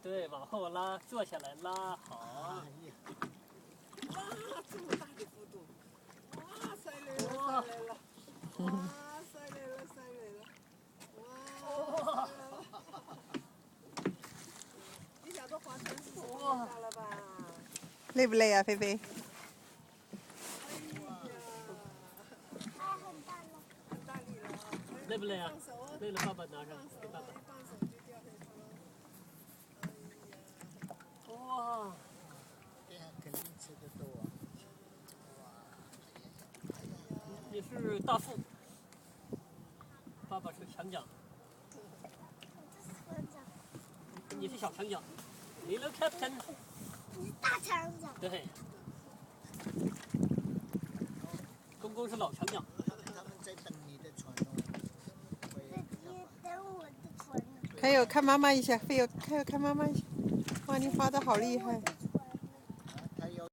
对，往后拉，坐下来拉，好。哇，这么大的幅度！哇，塞累了，塞累了！哇，塞累了，塞累了！哇！你想做划船是不是太大了吧？累不累啊，菲菲？很大力了啊！累不累啊？累了，爸爸拿上，给爸爸。一放手就掉下去了。哇！这样肯定吃得多啊！你是大副，爸爸是强奖。你是小强奖 ，Little Captain。你是大强奖。对。公公是老强奖。他们在等你的船哦。等我的船呢。还有看妈妈一下，还有看妈妈一下。哇，你划的好厉害！